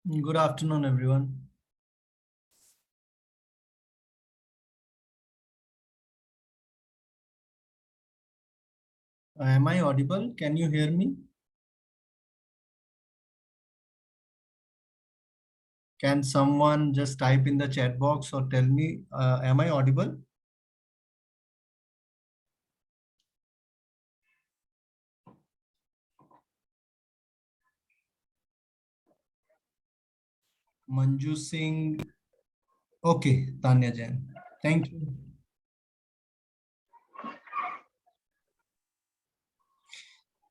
Good afternoon, everyone. Am I audible? Can you hear me? Can someone just type in the chat box or tell me, am I audible? Manju Singh. Okay, Tanya Jain. Thank you.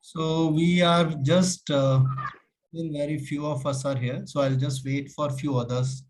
So we are just, still very few of us are here. So I'll just wait for a few others.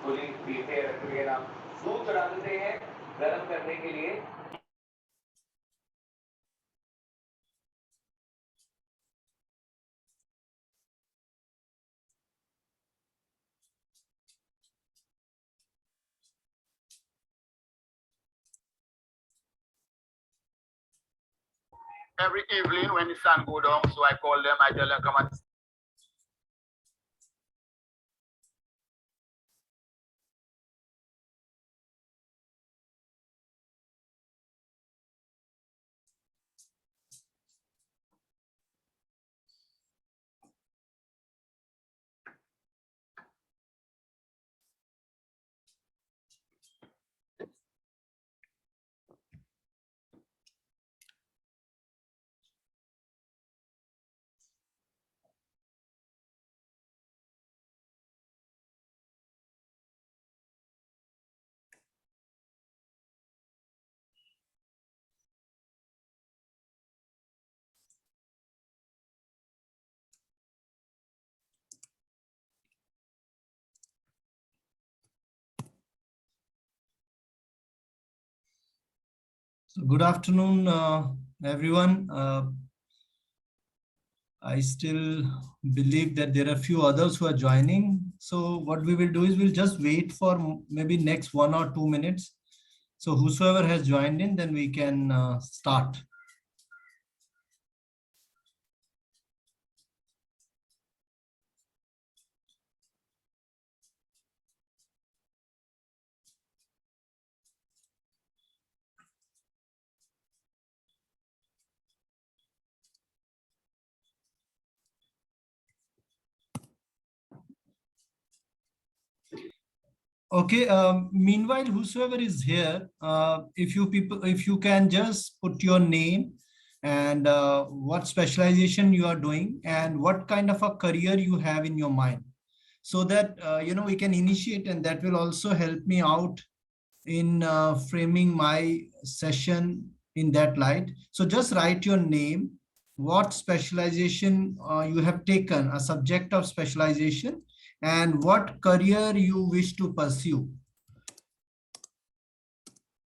पूरी पीठे रखिए ना दूध डालते हैं गर्म करने के लिए. Every evening when the sun go down, so I call them, I tell them, come on. So good afternoon, everyone. I still believe that there are a few others who are joining. So what we will do is we'll just wait for maybe next 1 or 2 minutes. So whosoever has joined in, then we can start. Okay. Meanwhile, whosoever is here, if you can just put your name and what specialization you are doing and what kind of a career you have in your mind, so that we can initiate, and that will also help me out in framing my session in that light. So just write your name, what specialization you have taken, a subject of specialization, and what career you wish to pursue.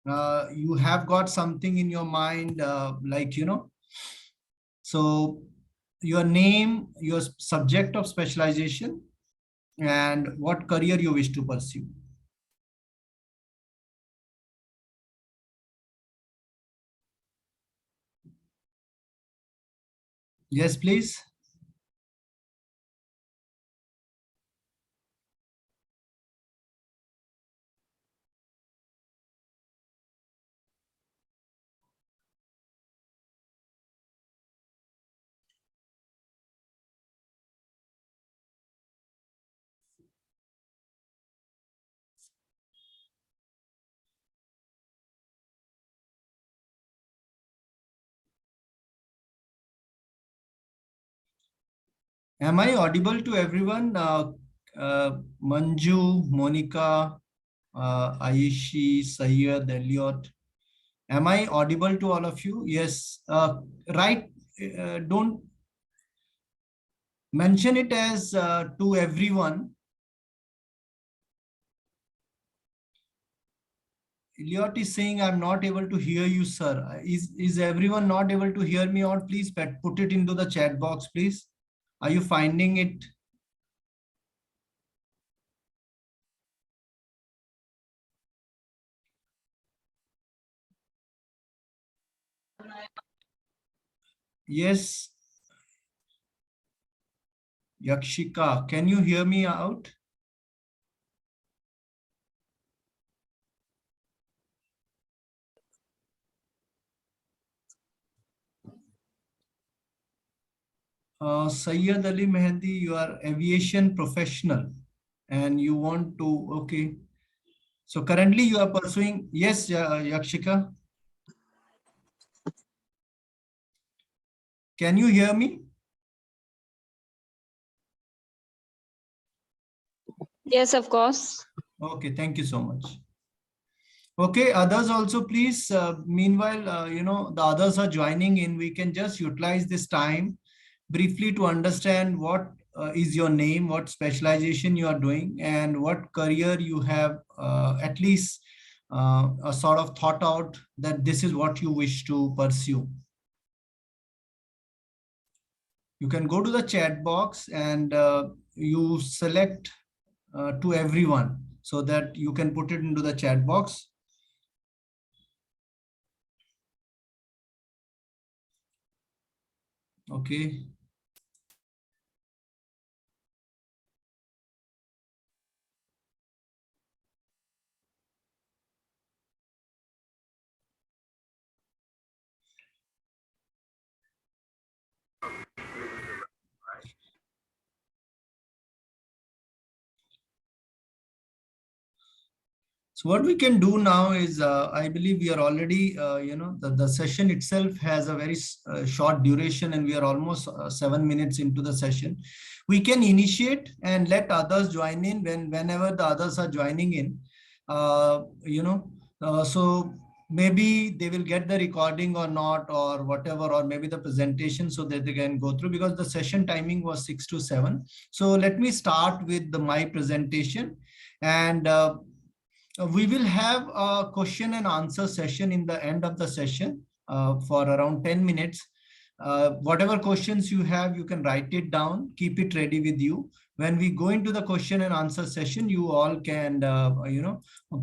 You have got something in your mind, so your name, your subject of specialization, and what career you wish to pursue. Yes, please. Am I audible to everyone? Manju, Monica, Aishi, Sayyed, Elliot. Am I audible to all of you? Yes. Right. Don't mention it as to everyone. Elliot is saying, I'm not able to hear you, sir. Is everyone not able to hear me out? Please put it into the chat box, please. Are you finding it? Yes. Yakshika, can you hear me out? Sayyid Ali Mehndi, you are aviation professional and you want to, okay. So currently you are pursuing, yes, Yakshika. Can you hear me? Yes, of course. Okay, thank you so much. Okay, others also please, meanwhile, the others are joining in, we can just utilize this time briefly to understand what is your name, what specialization you are doing, and what career you have at least a sort of thought out that this is what you wish to pursue. You can go to the chat box and you select to everyone so that you can put it into the chat box. Okay. So what we can do now is, I believe we are already, the session itself has a very short duration and we are almost 7 minutes into the session. We can initiate and let others join in whenever the others are joining in, so maybe they will get the recording or not or whatever, or maybe the presentation so that they can go through, because the session timing was 6 to 7. So let me start with my presentation, and we will have a question and answer session in the end of the session for around 10 minutes. Whatever questions you have, you can write it down, keep it ready with you. When we go into the question and answer session, you all can,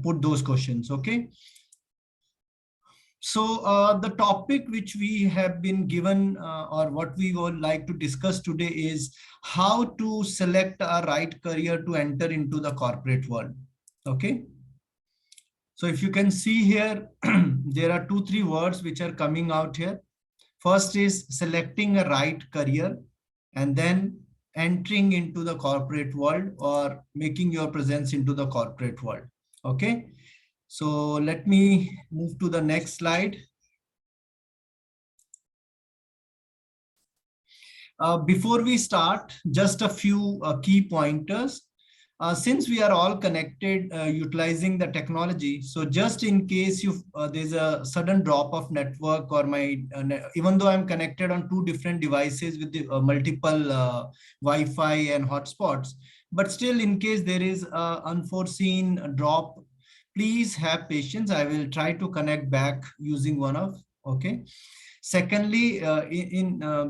put those questions, okay? So the topic which we have been given or what we would like to discuss today is how to select a right career to enter into the corporate world, okay? So if you can see here, there are 2-3 words which are coming out here. First is selecting a right career, and then entering into the corporate world or making your presence into the corporate world. Okay. So let me move to the next slide. Before we start, just a few key pointers. Since we are all connected utilizing the technology, so just in case you there's a sudden drop of network or my even though I'm connected on 2 different devices with the multiple Wi-Fi and hotspots, but still in case there is a unforeseen drop, please have patience. I will try to connect back using one of, okay. Secondly,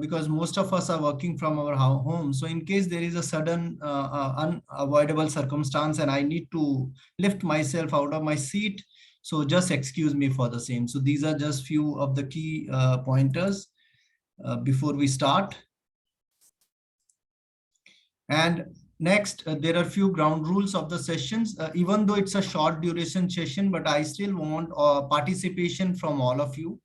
because most of us are working from our home, so in case there is a sudden unavoidable circumstance and I need to lift myself out of my seat, so just excuse me for the same. So these are just few of the key pointers before we start. And next, there are few ground rules of the sessions. Even though it's a short duration session, but I still want participation from all of you.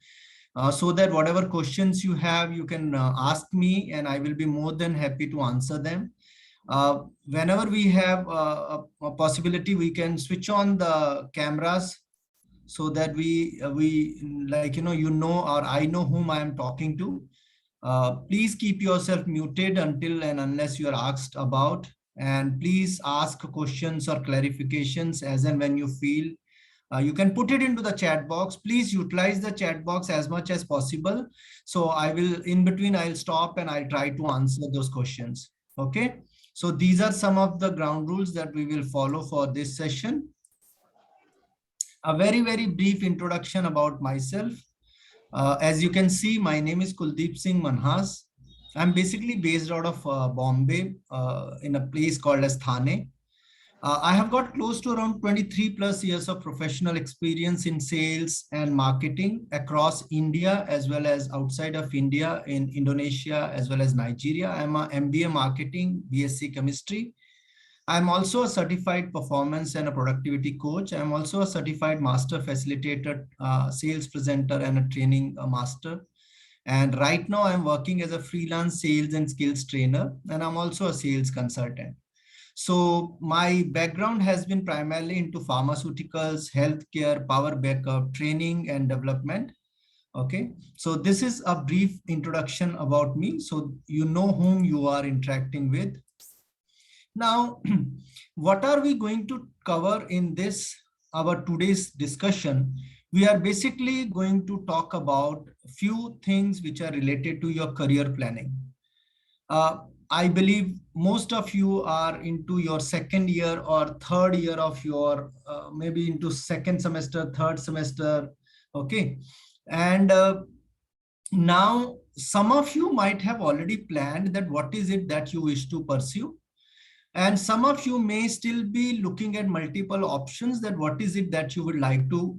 So that whatever questions you have, you can ask me and I will be more than happy to answer them. Whenever we have a possibility, we can switch on the cameras so that we like, or I know whom I am talking to. Please keep yourself muted until and unless you are asked about, and please ask questions or clarifications as and when you feel. You can put it into the chat box. Please utilize the chat box as much as possible. So I will, in between, I'll stop and I'll try to answer those questions. Okay. So these are some of the ground rules that we will follow for this session. A very, very brief introduction about myself. As you can see, my name is Kuldeep Singh Manhas. I'm basically based out of Bombay in a place called as Thane. I have got close to around 23 plus years of professional experience in sales and marketing across India as well as outside of India, in Indonesia as well as Nigeria. I'm a MBA marketing, BSc chemistry. I'm also a certified performance and a productivity coach. I'm also a certified master facilitator, sales presenter, and a training master. And right now I'm working as a freelance sales and skills trainer, and I'm also a sales consultant. So my background has been primarily into pharmaceuticals, healthcare, power backup, training and development. Okay, so this is a brief introduction about me, so you know whom you are interacting with. Now, what are we going to cover in this, our today's discussion? We are basically going to talk about a few things which are related to your career planning. I believe most of you are into your second year or third year of your, maybe into second semester, third semester. Okay. And now some of you might have already planned that what is it that you wish to pursue. And some of you may still be looking at multiple options that what is it that you would like to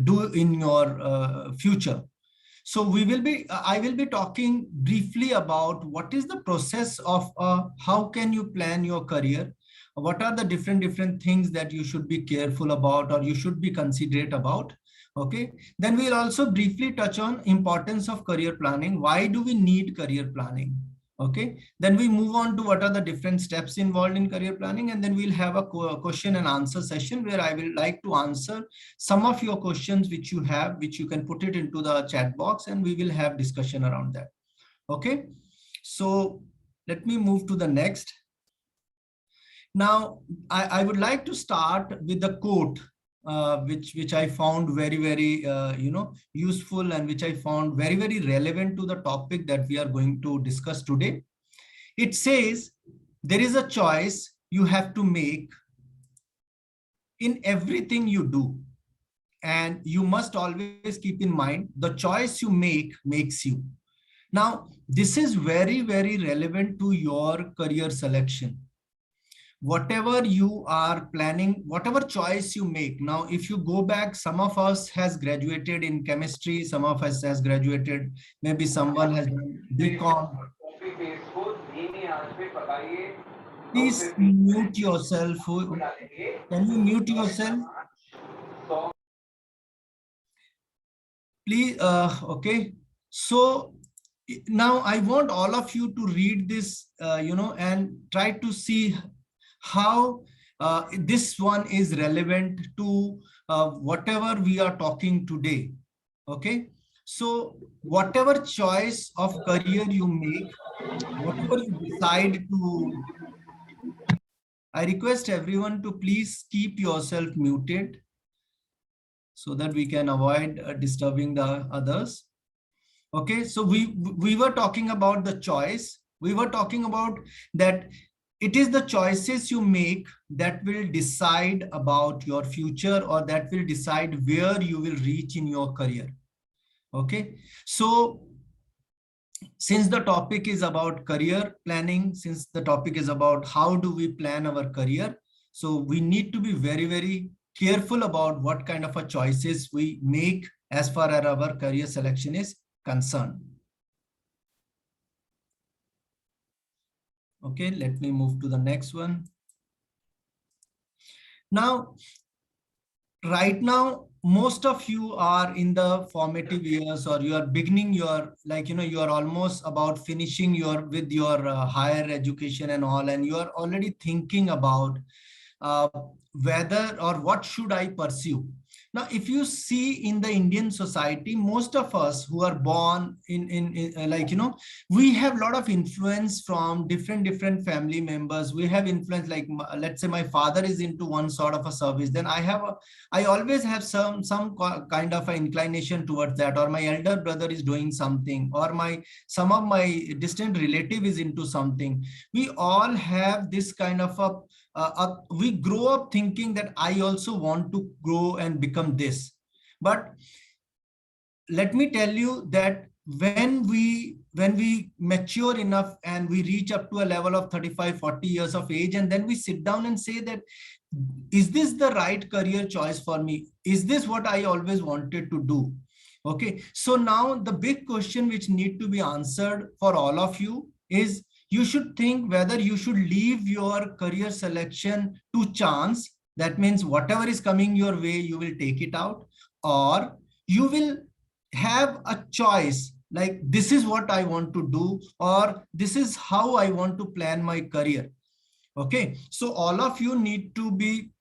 do in your future. So I will be talking briefly about what is the process of how can you plan your career? What are the different things that you should be careful about or you should be considerate about? Okay. Then we'll also briefly touch on importance of career planning. Why do we need career planning? Okay, then we move on to what are the different steps involved in career planning, and then we'll have a question and answer session where I will like to answer some of your questions which you have, which you can put it into the chat box, and we will have discussion around that. Okay, so let me move to the next. Now, I would like to start with the quote which I found very useful, and which I found very relevant to the topic that we are going to discuss today. It says, there is a choice you have to make in everything you do, and you must always keep in mind the choice you make makes you. Now, this is very relevant to your career selection. Whatever you are planning, whatever choice you make. Now, if you go back, some of us has graduated in chemistry, some of us has graduated, maybe someone has done BCom. Please mute yourself. Can you mute yourself? Please, okay. So now I want all of you to read this, and try to see how this one is relevant to whatever we are talking today. Okay, so whatever choice of career you make, whatever you decide to, I request everyone to please keep yourself muted so that we can avoid disturbing the others. Okay, so we were talking about the choice. We were talking about that it is the choices you make that will decide about your future, or that will decide where you will reach in your career. Okay, so since the topic is about career planning, since the topic is about how do we plan our career, so we need to be very careful about what kind of a choices we make as far as our career selection is concerned. Okay, let me move to the next one. Now, right now, most of you are in the formative years, or you are beginning your, you are almost about finishing with your higher education and all, and you are already thinking about whether or what should I pursue. Now, if you see in the Indian society, most of us who are born like, we have a lot of influence from different family members. We have influence, like, let's say my father is into one sort of a service, then I always have some kind of an inclination towards that, or my elder brother is doing something, or some of my distant relative is into something. We all have this kind of we grow up thinking that I also want to grow and become this. But let me tell you that when we mature enough and we reach up to a level of 35-40 years of age, and then we sit down and say that, is this the right career choice for me? Is this what I always wanted to do? Okay, so now the big question which need to be answered for all of you is, you should think whether you should leave your career selection to chance. That means whatever is coming your way, you will take it out, or you will have a choice, like, this is what I want to do, or this is how I want to plan my career. Okay, so all of you need to pay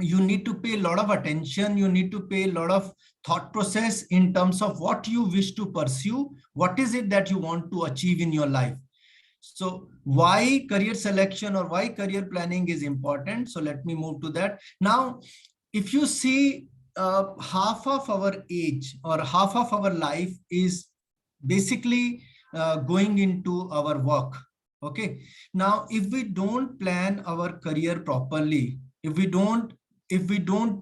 a lot of attention. You need to pay a lot of thought process in terms of what you wish to pursue. What is it that you want to achieve in your life? So why career selection or why career planning is important? So let me move to that. Now, if you see, half of our age or half of our life is basically going into our work. Okay. Now, if we don't plan our career properly, if we don't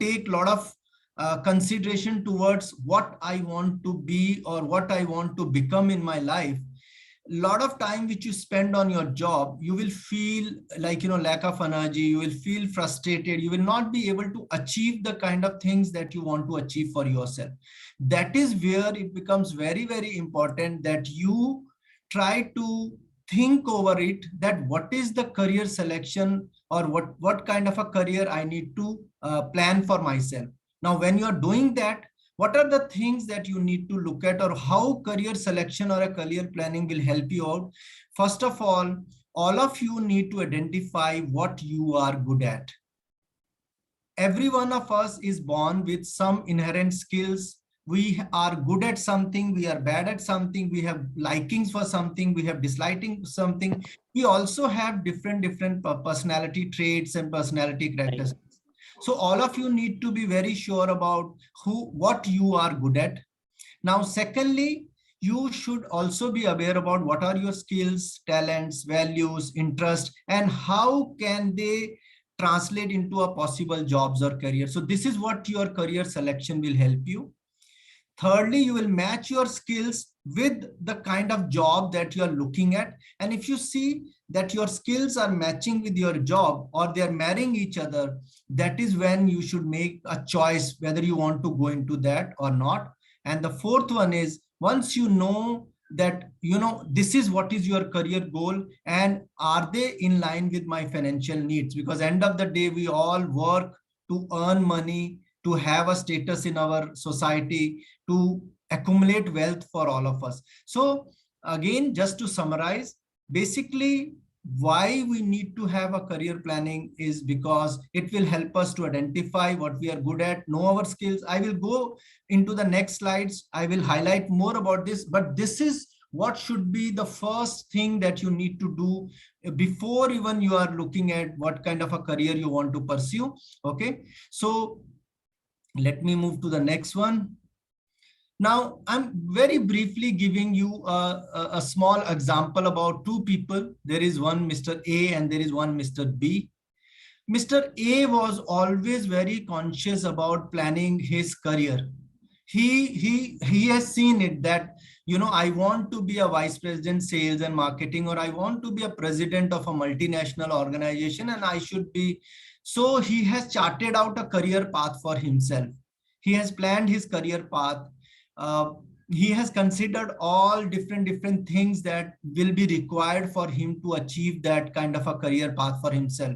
take a lot of consideration towards what I want to be or what I want to become in my life, lot of time which you spend on your job, you will feel like, lack of energy. You will feel frustrated. You will not be able to achieve the kind of things that you want to achieve for yourself. That is where it becomes very important that you try to think over it, that what is the career selection, or what kind of a career I need to plan for myself. Now, when you are doing that, what are the things that you need to look at, or how career selection or a career planning will help you out? First of all of you need to identify what you are good at. Every one of us is born with some inherent skills. We are good at something, we are bad at something, we have likings for something, we have disliking something. We also have different personality traits and personality characteristics. So all of you need to be very sure about what you are good at. Now, secondly, you should also be aware about what are your skills, talents, values, interests, and how can they translate into a possible jobs or career. So this is what your career selection will help you. Thirdly, you will match your skills with the kind of job that you are looking at. And if you see that your skills are matching with your job, or they are marrying each other, that is when you should make a choice whether you want to go into that or not. And the fourth one is, once you know that, this is what is your career goal, and are they in line with my financial needs? Because end of the day, we all work to earn money, to have a status in our society, to accumulate wealth for all of us. So again, just to summarize, basically why we need to have a career planning is because it will help us to identify what we are good at, know our skills. I will go into the next slides. I will highlight more about this, but this is what should be the first thing that you need to do before even you are looking at what kind of a career you want to pursue. Okay, so let me move to the next one. Now, I'm very briefly giving you a small example about two people. There is one Mr. A and there is one Mr. B. Mr. A was always very conscious about planning his career. He has seen it that, I want to be a vice president, sales and marketing, or I want to be a president of a multinational organization, and I should be. So he has charted out a career path for himself. He has planned his career path. He has considered all different things that will be required for him to achieve that kind of a career path for himself.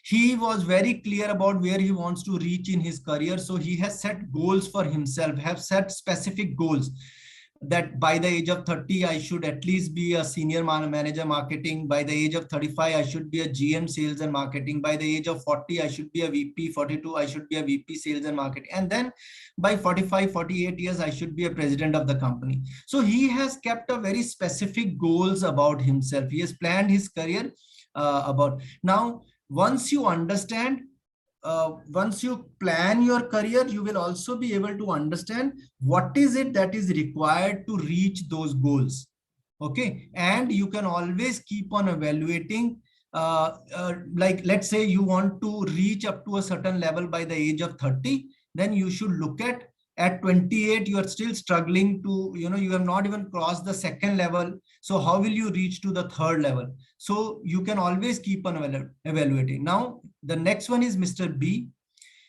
He was very clear about where he wants to reach in his career. So he has set goals for himself, have set specific goals. that by the age of 30, I should at least be a senior manager marketing. By the age of 35, I should be a GM sales and marketing. By the age of 40, I should be a VP. 42, I should be a VP sales and marketing. And then by 45, 48 years, I should be a president of the company. So he has kept a very specific goals about himself. He has planned his career about. Now, once you understand, once you plan your career, you will also be able to understand what is it that is required to reach those goals. Okay, and you can always keep on evaluating. Like, let's say you want to reach up to a certain level by the age of 30, then you should look at 28, you are still struggling to, you have not even crossed the second level. So how will you reach to the third level? So you can always keep on evaluating. Now, the next one is Mr. B.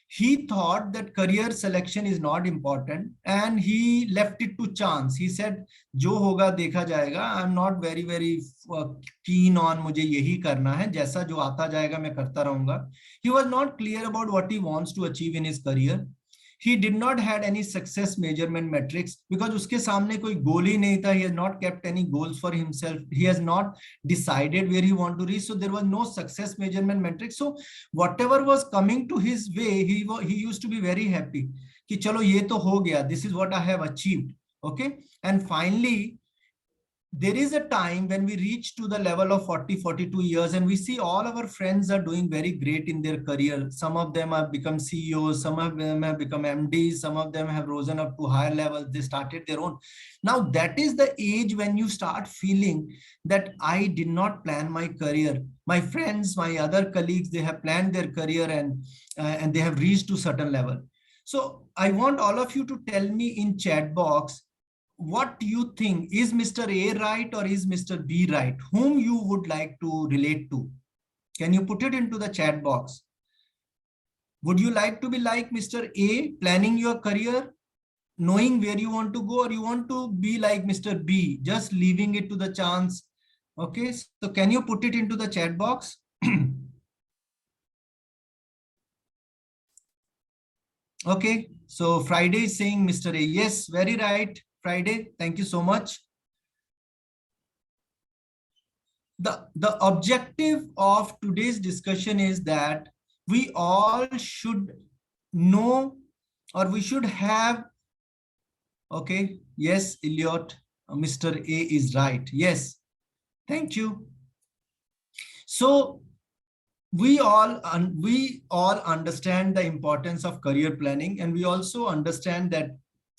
He thought that career selection is not important and he left it to chance. He said, जो होगा देखा जाएगा. I'm not very keen on मुझे यही करना है. जैसा जो आता जाएगा मैं करता रहूंगा. He was not clear about what he wants to achieve in his career. He did not had any success measurement metrics because उसके सामने कोई गोल ही नहीं था. He has not kept any goals for himself. He has not decided where he want to reach. So there was no success measurement metrics. So whatever was coming to his way, he used to be very happy कि चलो ये तो हो गया. This is what I have achieved. Okay. And finally, there is a time when we reach to the level of 40, 42 years and we see all our friends are doing very great in their career. Some of them have become CEOs, some of them have become MDs, some of them have risen up to higher levels. They started their own. Now that is the age when you start feeling that I did not plan my career. My friends, my other colleagues, they have planned their career and they have reached to certain level. So I want all of you to tell me in chat box, what do you think? Is Mr. A right or is Mr. B right? Whom you would like to relate to? Can you put it into the chat box? Would you like to be like Mr. A, planning your career, knowing where you want to go, or you want to be like Mr. B, just leaving it to the chance? Okay, so can you put it into the chat box? Okay, so Friday is saying Mr. A. Yes, very right. Friday, thank you so much. The objective of today's discussion is that we all should know, or we should have, okay, yes, Elliot, Mr. A is right. Yes, thank you. So we all understand the importance of career planning, and we also understand that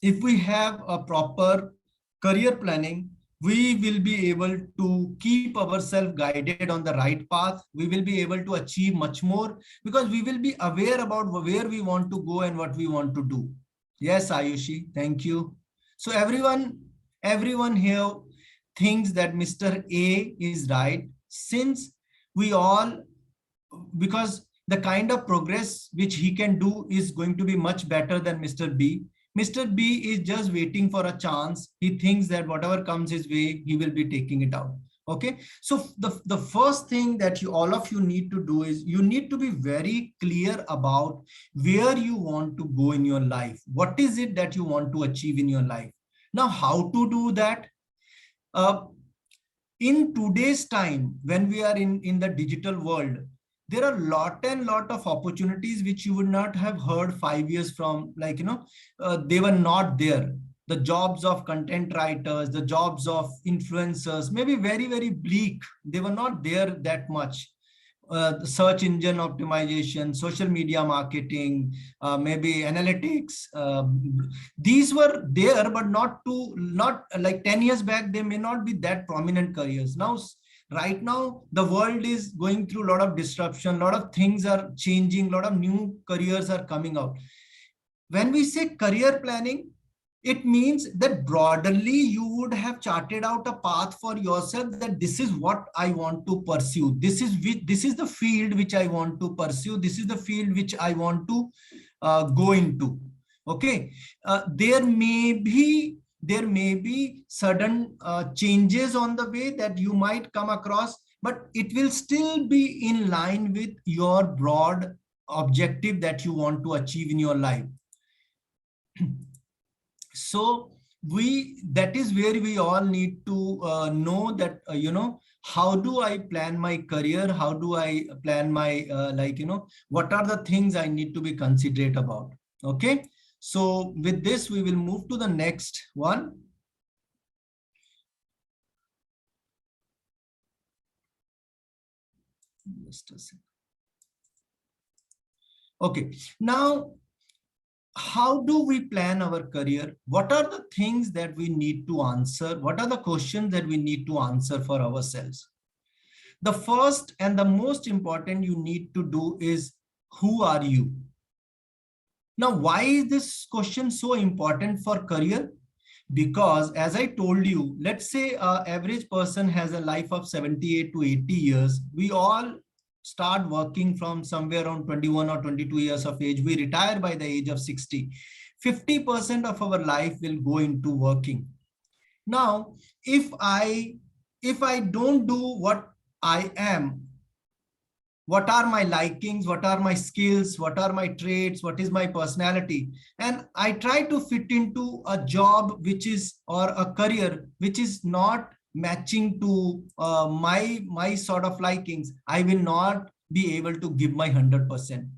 if we have a proper career planning, we will be able to keep ourselves guided on the right path. We will be able to achieve much more because we will be aware about where we want to go and what we want to do. Yes, Ayushi, thank you. So everyone here thinks that Mr. A is right, since we all, because the kind of progress which he can do is going to be much better than Mr. B. Mr. B is just waiting for a chance. He thinks that whatever comes his way, he will be taking it out. Okay. So the first thing that all of you need to do is you need to be very clear about where you want to go in your life. What is it that you want to achieve in your life? Now, how to do that? In today's time, when we are in the digital world, there are lot of opportunities which you would not have heard 5 years from, like, they were not there. The jobs of content writers, the jobs of influencers may be very bleak. They were not there that much. The search engine optimization, social media marketing, maybe analytics. These were there, but not like 10 years back, they may not be that prominent careers. Now, right now, the world is going through a lot of disruption, a lot of things are changing, a lot of new careers are coming out. When we say career planning, it means that broadly you would have charted out a path for yourself that this is what I want to pursue. This is the field which I want to pursue. This is the field which I want to go into. Okay. There may be sudden changes on the way that you might come across, but it will still be in line with your broad objective that you want to achieve in your life. So that is where we all need to know that, how do I plan my career? How do I plan my, what are the things I need to be considerate about? Okay. So with this, we will move to the next one. Just a second. Okay. Now, how do we plan our career? What are the things that we need to answer? What are the questions that we need to answer for ourselves? The first and the most important you need to do is, who are you? Now, why is this question so important for career? Because as I told you, let's say an average person has a life of 78 to 80 years. We all start working from somewhere around 21 or 22 years of age. We retire by the age of 60. 50% of our life will go into working. Now, if I don't do what I am, what are my likings, what are my skills, what are my traits, what is my personality, and I try to fit into a job which is, or a career which is not matching to my sort of likings, I will not be able to give my 100%.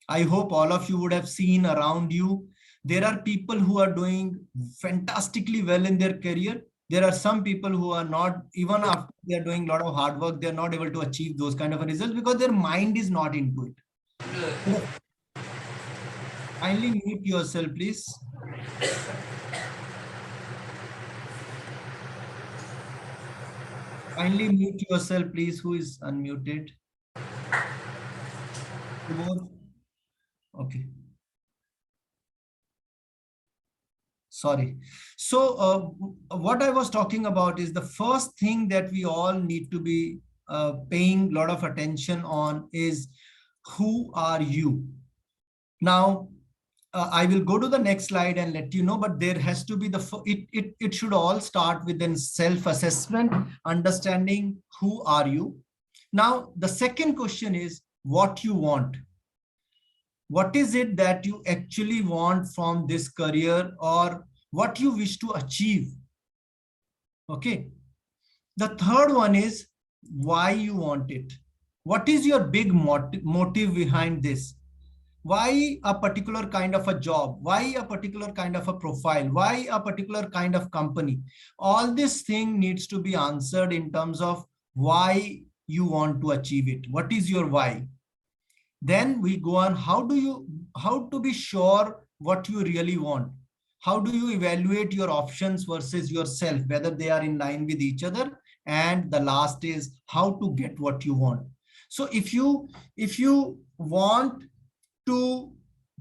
I hope all of you would have seen around you, there are people who are doing fantastically well in their career. There are some people who are not, even after they are doing a lot of hard work, they are not able to achieve those kind of results because their mind is not into it. Kindly mute yourself, please. Kindly mute yourself, please. Who is unmuted? Okay. Sorry. So what I was talking about is the first thing that we all need to be paying a lot of attention on is, who are you? Now, I will go to the next slide and let you know, but there has to be it should all start with a self-assessment, understanding who are you. Now, the second question is what you want. What is it that you actually want from this career, or what you wish to achieve? Okay. The third one is why you want it. What is your big motive behind this? Why a particular kind of a job? Why a particular kind of a profile? Why a particular kind of company? All this thing needs to be answered in terms of why you want to achieve it. What is your why? Then we go on, how to be sure what you really want? How do you evaluate your options versus yourself, whether they are in line with each other? And the last is how to get what you want. So if you want to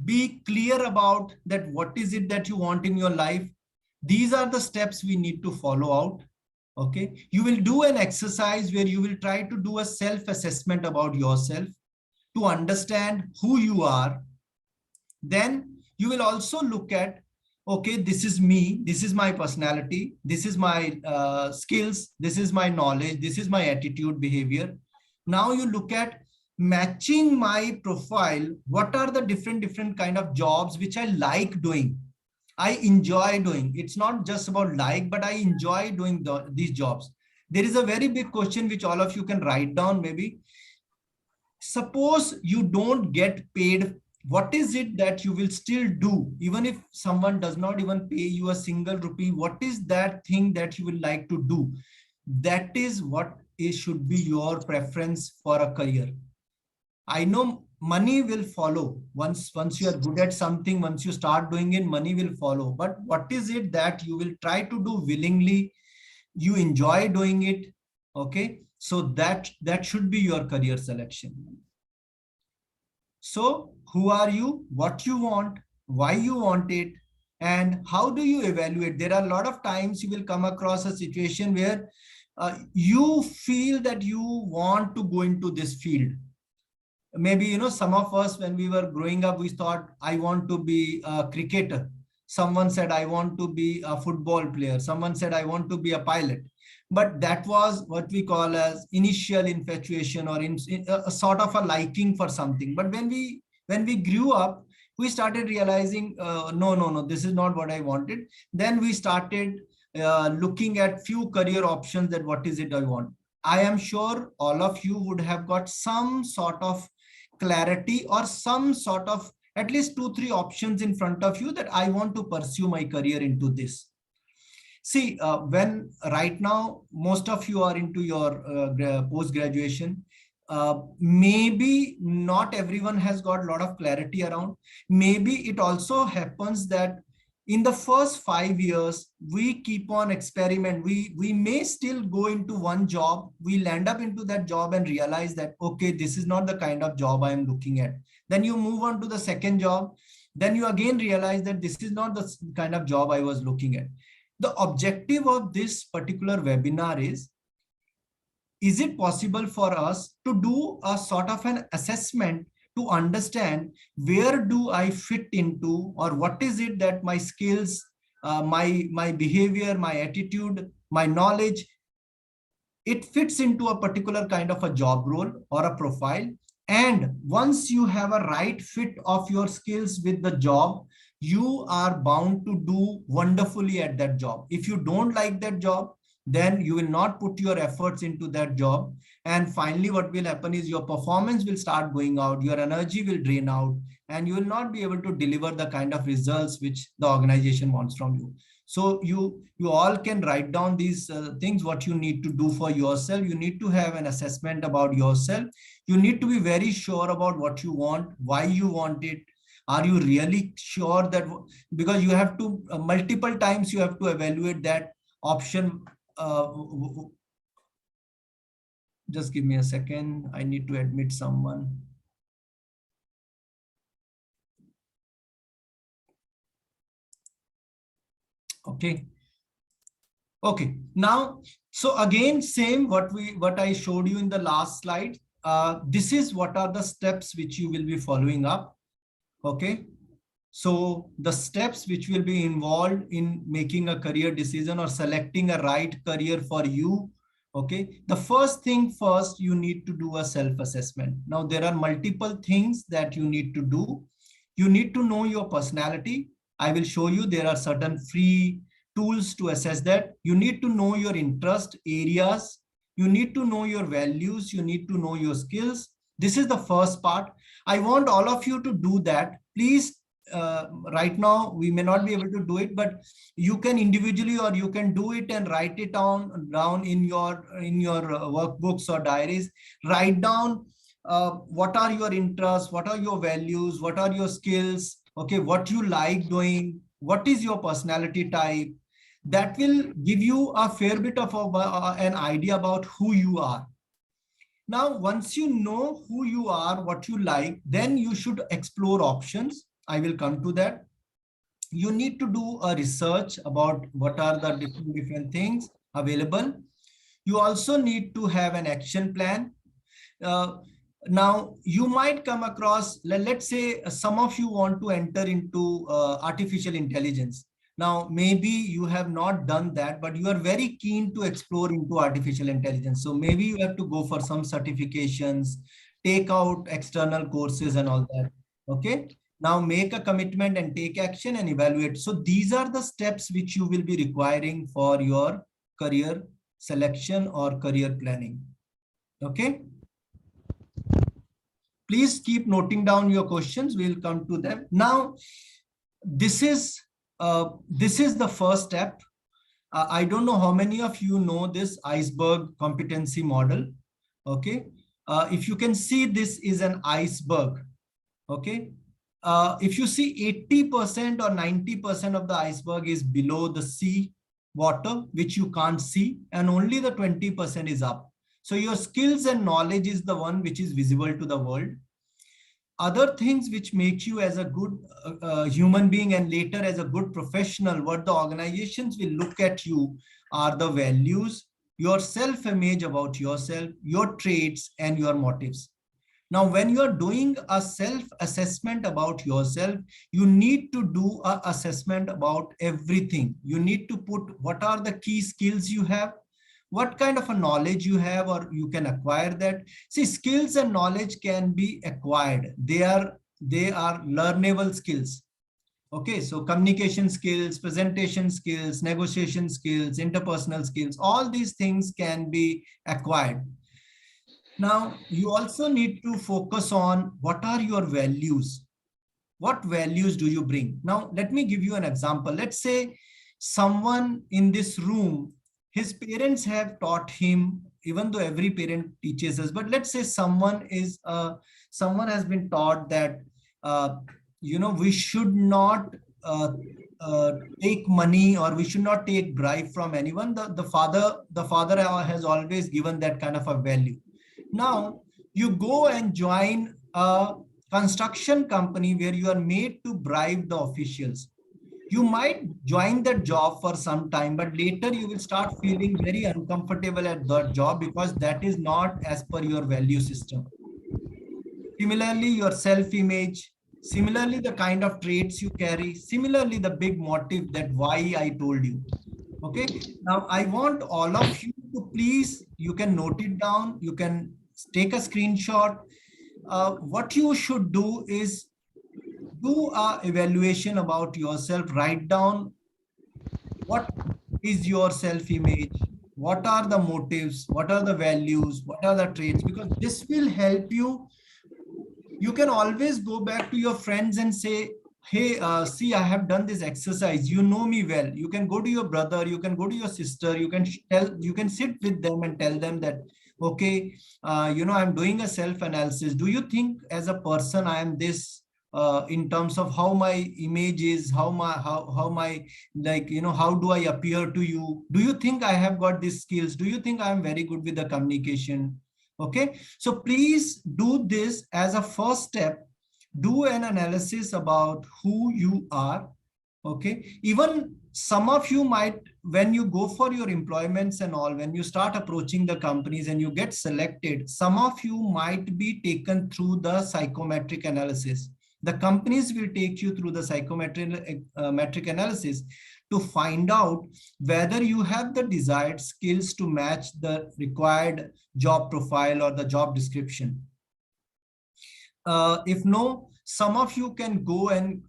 be clear about that, what is it that you want in your life, these are the steps we need to follow out. Okay, you will do an exercise where you will try to do a self-assessment about yourself to understand who you are. Then you will also look at, okay, this is me, this is my personality, this is my skills, this is my knowledge, this is my attitude, behavior. Now you look at matching my profile. What are the different kind of jobs which I like doing, I enjoy doing? It's not just about like, but I enjoy doing these jobs. There is a very big question which all of you can write down maybe. Suppose you don't get paid, what is it that you will still do? Even if someone does not even pay you a single rupee, what is that thing that you will like to do? That is what should be your preference for a career. I know money will follow. Once you are good at something, once you start doing it, money will follow. But what is it that you will try to do willingly? You enjoy doing it. Okay. So that should be your career selection. So who are you, what you want, why you want it, and how do you evaluate? There are a lot of times you will come across a situation where you feel that you want to go into this field. Maybe, some of us, when we were growing up, we thought, I want to be a cricketer. Someone said, I want to be a football player. Someone said, I want to be a pilot. But that was what we call as initial infatuation, or a sort of a liking for something. But when we grew up, We started realizing, no, this is not what I wanted. Then we started looking at few career options, that what is it I want. I am sure all of you would have got some sort of clarity or some sort of at least 2-3 options in front of you, that I want to pursue my career into this. See, when right now, most of you are into your post-graduation, maybe not everyone has got a lot of clarity around. Maybe it also happens that in the first 5 years, we keep on experiment. We may still go into one job. We land up into that job and realize that, okay, this is not the kind of job I am looking at. Then you move on to the second job. Then you again realize that this is not the kind of job I was looking at. The objective of this particular webinar is it possible for us to do a sort of an assessment to understand where do I fit into, or what is it that my skills, my behavior, my attitude, my knowledge, it fits into a particular kind of a job role or a profile. And once you have a right fit of your skills with the job, you are bound to do wonderfully at that job. If you don't like that job, then you will not put your efforts into that job. And finally, what will happen is your performance will start going out, your energy will drain out, and you will not be able to deliver the kind of results which the organization wants from you. So you all can write down these things, what you need to do for yourself. You need to have an assessment about yourself. You need to be very sure about what you want, why you want it. Are you really sure that, because you have to multiple times you have to evaluate that option. Just give me a second. I need to admit someone. Okay. Okay. Now, so again, same what I showed you in the last slide. This is what are the steps which you will be following up. Okay. So the steps which will be involved in making a career decision or selecting a right career for you. Okay. The first thing first, you need to do a self-assessment. Now there are multiple things that you need to do. You need to know your personality. I will show you there are certain free tools to assess that. You need to know your interest areas. You need to know your values. You need to know your skills. This is the first part. I want all of you to do that. Please, right now, we may not be able to do it, but you can individually, or you can do it and write it down in your workbooks or diaries. Write down what are your interests, what are your values, what are your skills, okay, what you like doing, what is your personality type. That will give you a fair bit of an idea about who you are. Now, once you know who you are, what you like, then you should explore options. I will come to that. You need to do a research about what are the different things available. You also need to have an action plan. Now, you might come across, let's say some of you want to enter into artificial intelligence. Now, maybe you have not done that, but you are very keen to explore into artificial intelligence. So maybe you have to go for some certifications, take out external courses and all that. Okay. Now make a commitment and take action and evaluate. So these are the steps which you will be requiring for your career selection or career planning. Okay. Please keep noting down your questions. We'll come to them. Now, this is the first step. I don't know how many of you know this Iceberg competency model. Okay. If you can see, this is an iceberg. Okay. If you see 80% or 90% of the iceberg is below the sea water, which you can't see, and only the 20% is up. So your skills and knowledge is the one which is visible to the world. Other things which make you as a good human being and later as a good professional, what the organizations will look at you are the values, your self-image about yourself, your traits, and your motives. Now, when you are doing a self-assessment about yourself, you need to do an assessment about everything. You need to put what are the key skills you have, what kind of a knowledge you have, or you can acquire that. See, skills and knowledge can be acquired. They are they are learnable skills. Okay, so communication skills, presentation skills, negotiation skills, interpersonal skills, all these things can be acquired. Now, you also need to focus on what are your values. What values do you bring? Now, let me give you an example. Let's say someone in this room, his parents have taught him, even though every parent teaches us, but let's say someone has been taught that, uh, we should not uh, take money, or we should not take bribe from anyone. The father has always given that kind of a value. Now, you go and join a construction company where you are made to bribe the officials. You might join that job for some time, but later you will start feeling very uncomfortable at that job because that is not as per your value system. Similarly, your self-image, similarly, the kind of traits you carry, similarly, the big motive that why I told you. Okay. Now, I want all of you to please, you can note it down, you can take a screenshot. What you should do is do a evaluation about yourself. Write down what is your self-image, what are the motives, what are the values, what are the traits, because this will help you. You can always go back to your friends and say, hey, see, I have done this exercise, you know me well. You can go to your brother, you can go to your sister, you can sit with them and tell them that, okay, I'm doing a self analysis. Do you think as a person I am this, in terms of how my image is, how my, like, how do I appear to you? Do you think I have got these skills? Do you think I am very good with the communication? Okay, so please do this as a first step. Do an analysis about who you are. Okay, even some of you might, when you go for your employments and all, when you start approaching the companies and you get selected, some of you might be taken through the psychometric analysis. The companies will take you through the psychometric metric analysis to find out whether you have the desired skills to match the required job profile or the job description. If no, some of you can go and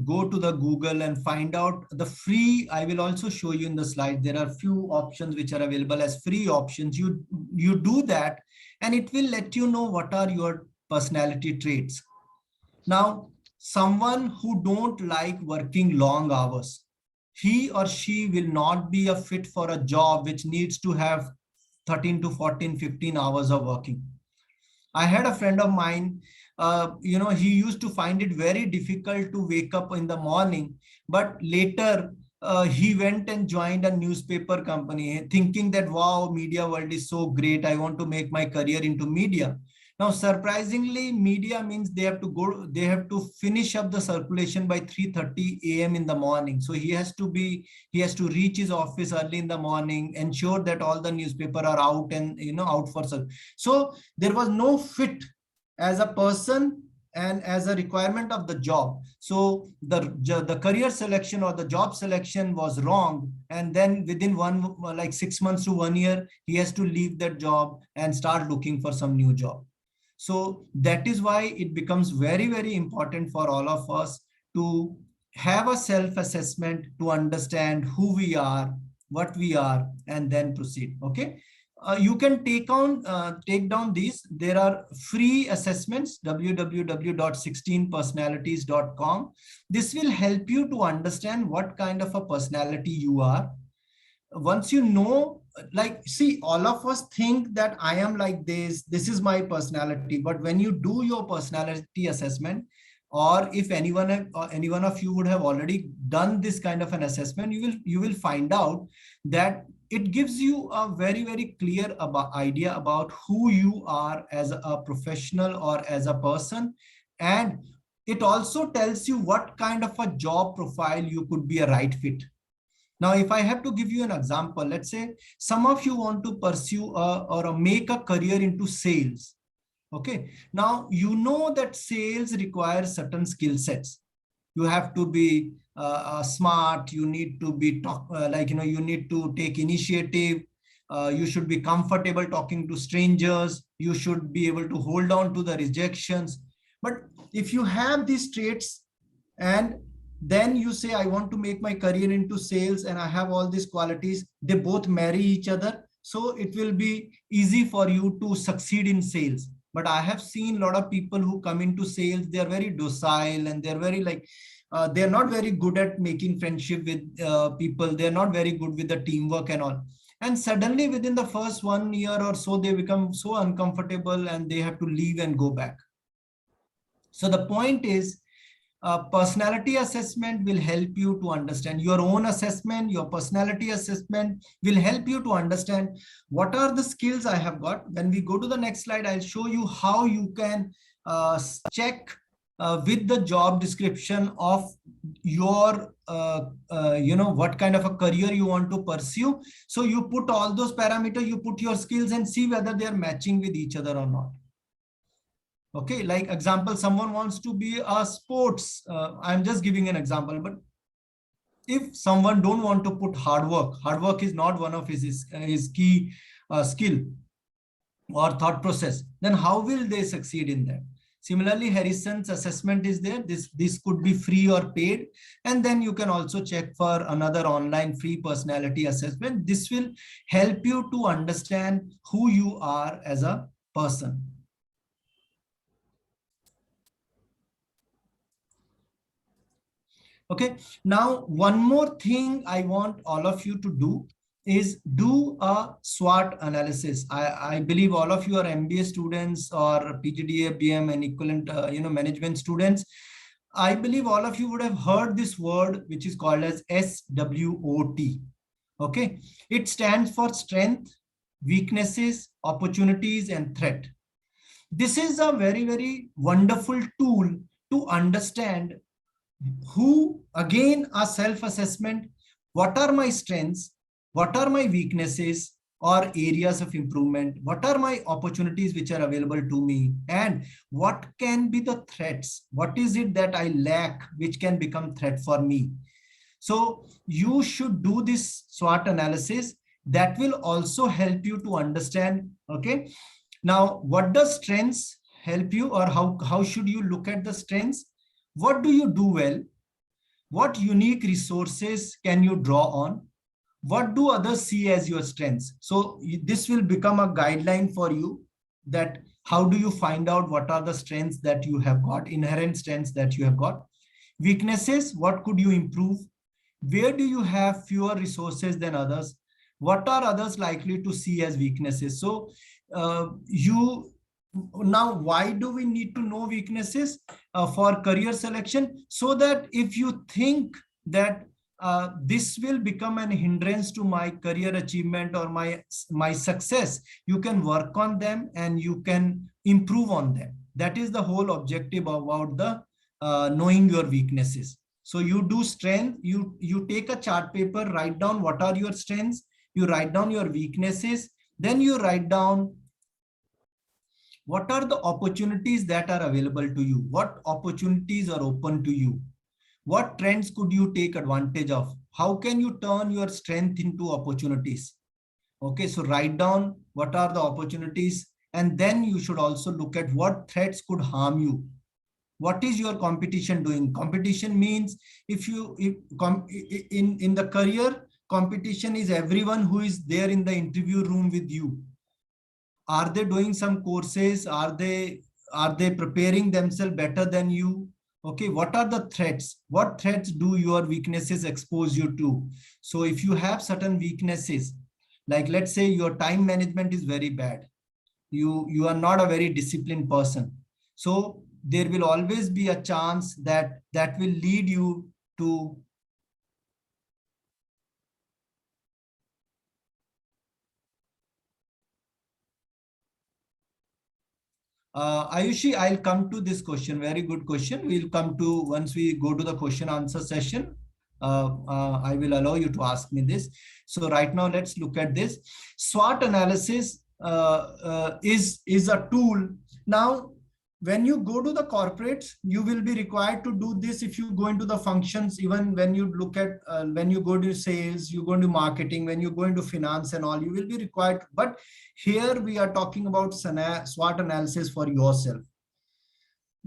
go to the Google and find out the free. I will also show you in the slide. There are few options which are available as free options. You do that, and it will let you know what are your personality traits. Now, someone who don't like working long hours, he or she will not be a fit for a job which needs to have 13 to 14, 15 hours of working. I had a friend of mine, he used to find it very difficult to wake up in the morning, but later he went and joined a newspaper company thinking that, wow, media world is so great. I want to make my career into media. Now, surprisingly, media means they have to finish up the circulation by 3:30 a.m. in the morning. So he has to reach his office early in the morning, ensure that all the newspaper are out and, out for service. So there was no fit as a person and as a requirement of the job. So the career selection or the job selection was wrong. And then within 6 months to 1 year, he has to leave that job and start looking for some new job. So that is why it becomes very, very important for all of us to have a self-assessment, to understand who we are, what we are, and then proceed. Okay. You can take down these. There are free assessments, www.16personalities.com. This will help you to understand what kind of a personality you are. Once you know, like, see, all of us think that I am like this is my personality. But when you do your personality assessment, or if any one of you would have already done this kind of an assessment, you will find out that it gives you a very, very clear idea about who you are as a professional or as a person. And it also tells you what kind of a job profile you could be a right fit. Now, if I have to give you an example, let's say some of you want to pursue or make a career into sales. Okay. Now, you know that sales requires certain skill sets. You have to be smart. You need to be you need to take initiative. You should be comfortable talking to strangers. You should be able to hold on to the rejections. But if you have these traits and then you say, I want to make my career into sales and I have all these qualities, they both marry each other. So it will be easy for you to succeed in sales. But I have seen a lot of people who come into sales, they are very docile and they're very like, they're not very good at making friendship with people. They're not very good with the teamwork and all. And suddenly within the first 1 year or so, they become so uncomfortable and they have to leave and go back. So the point is, personality assessment will help you to understand your own assessment. Your personality assessment will help you to understand what are the skills I have got. When we go to the next slide, I'll show you how you can check with the job description of your, what kind of a career you want to pursue. So you put all those parameters, you put your skills and see whether they are matching with each other or not. Okay, like example, someone wants to be a sports. I'm just giving an example, but if someone don't want to put hard work is not one of his key skill or thought process, then how will they succeed in that? Similarly, Harrison's assessment is there. This could be free or paid. And then you can also check for another online free personality assessment. This will help you to understand who you are as a person. Okay, now one more thing I want all of you to do is do a SWOT analysis. I believe all of you are MBA students or IIBM and equivalent, management students. I believe all of you would have heard this word, which is called as SWOT. Okay, it stands for strength, weaknesses, opportunities, and threat. This is a very, very wonderful tool to understand who, again, a self-assessment. What are my strengths? What are my weaknesses or areas of improvement? What are my opportunities which are available to me? And what can be the threats? What is it that I lack which can become threat for me? So you should do this SWOT analysis. That will also help you to understand. Okay. Now, what does strengths help you, or how should you look at the strengths? What do you do well? What unique resources can you draw on? What do others see as your strengths? So this will become a guideline for you, that how do you find out what are the strengths that you have got, inherent strengths that you have got. Weaknesses, what could you improve? Where do you have fewer resources than others? What are others likely to see as weaknesses? So now, why do we need to know weaknesses for career selection? So that if you think that this will become an hindrance to my career achievement or my success, you can work on them and you can improve on them. That is the whole objective about the knowing your weaknesses. So you do strength, you take a chart paper, write down what are your strengths, you write down your weaknesses, then you write down what are the opportunities that are available to you, what opportunities are open to you, what trends could you take advantage of, how can you turn your strength into opportunities. Okay, so write down what are the opportunities, and then you should also look at what threats could harm you. What is your competition doing? Competition means in the career, competition is everyone who is there in the interview room with you. Are they doing some courses? Are they preparing themselves better than you? Okay, what are the threats? What threats do your weaknesses expose you to? So if you have certain weaknesses, like let's say your time management is very bad, you are not a very disciplined person, so there will always be a chance that will lead you to Ayushi, I'll come to this question. Very good question. We'll come to once we go to the question answer session. I will allow you to ask me this. So right now, let's look at this. SWOT analysis is a tool. Now, when you go to the corporates, you will be required to do this. If you go into the functions, even when you look at, when you go to sales, you go into marketing, when you go into finance and all, you will be required. But here we are talking about SWOT analysis for yourself.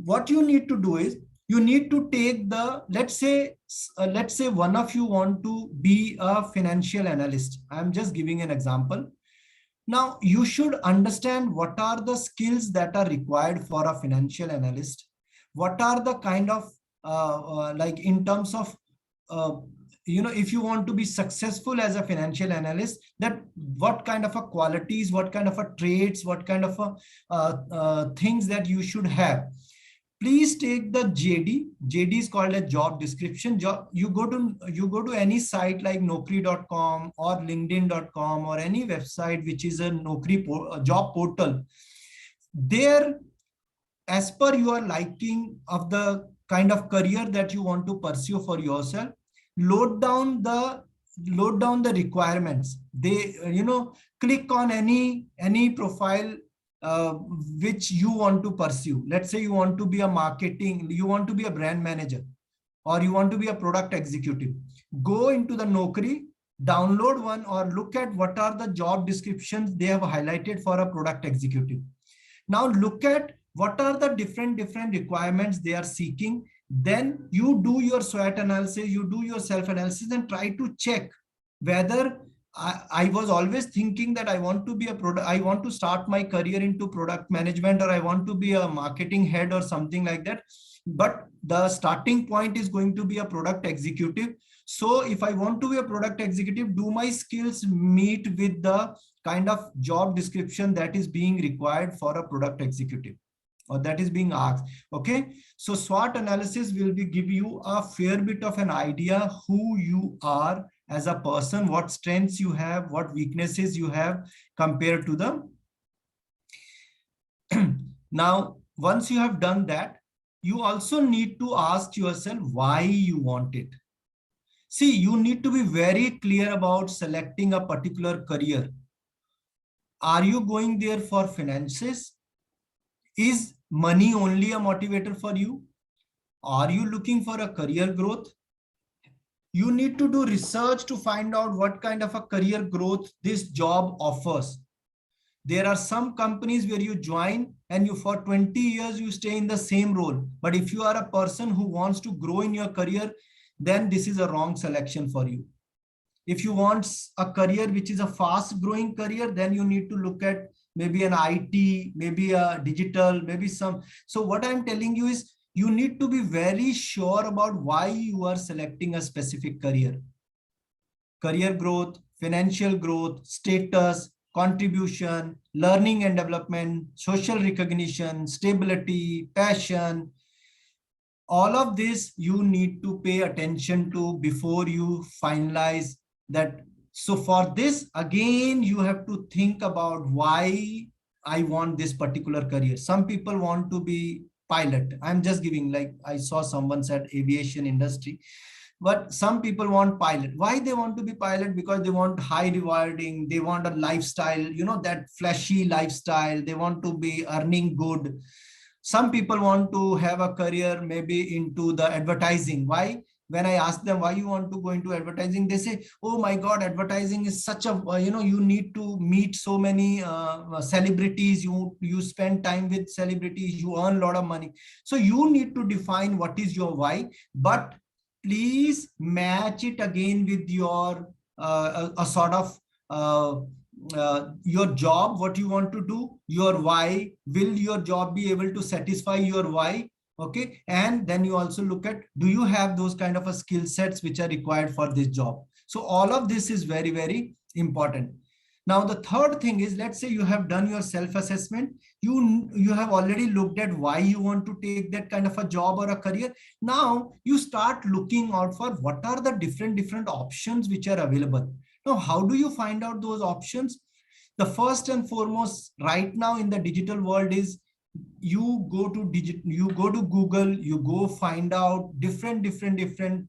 what you need to do is you need to take the, let's say one of you want to be a financial analyst. I'm just giving an example. Now you should understand what are the skills that are required for a financial analyst. What are the kind of like in terms of if you want to be successful as a financial analyst, that what kind of a qualities, what kind of a traits, what kind of a things that you should have. Please take the JD. JD is called a job description. You go to any site like Naukri.com or LinkedIn.com or any website which is a a job portal. There, as per your liking of the kind of career that you want to pursue for yourself, load down the requirements. They click on any profile which you want to pursue. Let's say you want to be a marketing, you want to be a brand manager, or you want to be a product executive. Go into the Naukri, download one, or look at what are the job descriptions they have highlighted for a product executive. Now look at what are the different requirements they are seeking. Then you do your SWOT analysis, you do your self-analysis, and try to check whether I was always thinking that I want to be a product, I want to start my career into product management, or I want to be a marketing head or something like that. But the starting point is going to be a product executive. So if I want to be a product executive, do my skills meet with the kind of job description that is being required for a product executive, or that is being asked? Okay, so SWOT analysis will give you a fair bit of an idea who you are as a person, what strengths you have, what weaknesses you have compared to the now once you have done that, you also need to ask yourself why you want it. See, you need to be very clear about selecting a particular career. Are you going there for finances? Is money only a motivator for you? Are you looking for a career growth? You need to do research to find out what kind of a career growth this job offers. There are some companies where you join and you for 20 years you stay in the same role. But if you are a person who wants to grow in your career, then this is a wrong selection for you. If you want a career which is a fast growing career, then you need to look at maybe an IT, maybe a digital, maybe some. So what I'm telling you is you need to be very sure about why you are selecting a specific career. Career growth, financial growth, status, contribution, learning and development, social recognition, stability, passion. All of this you need to pay attention to before you finalize that. So for this, again, you have to think about why I want this particular career. Some people want to be pilot. I'm just giving, like I saw someone said aviation industry, but some people want pilot. Why they want to be pilot? Because they want high rewarding, they want a lifestyle, that flashy lifestyle, they want to be earning good. Some people want to have a career maybe into the advertising. Why? When I ask them why you want to go into advertising, they say, oh my God, advertising is such a, you need to meet so many celebrities, you spend time with celebrities, you earn a lot of money. So you need to define what is your why, but please match it again with your a sort of your job, what you want to do, your why. Will your job be able to satisfy your why? Okay, and then you also look at, do you have those kind of a skill sets which are required for this job? So all of this is very, very important. Now the third thing is, let's say you have done your self-assessment, you have already looked at why you want to take that kind of a job or a career. Now you start looking out for what are the different options which are available. Now how do you find out those options? The first and foremost right now in the digital world is you go to Google, you go find out different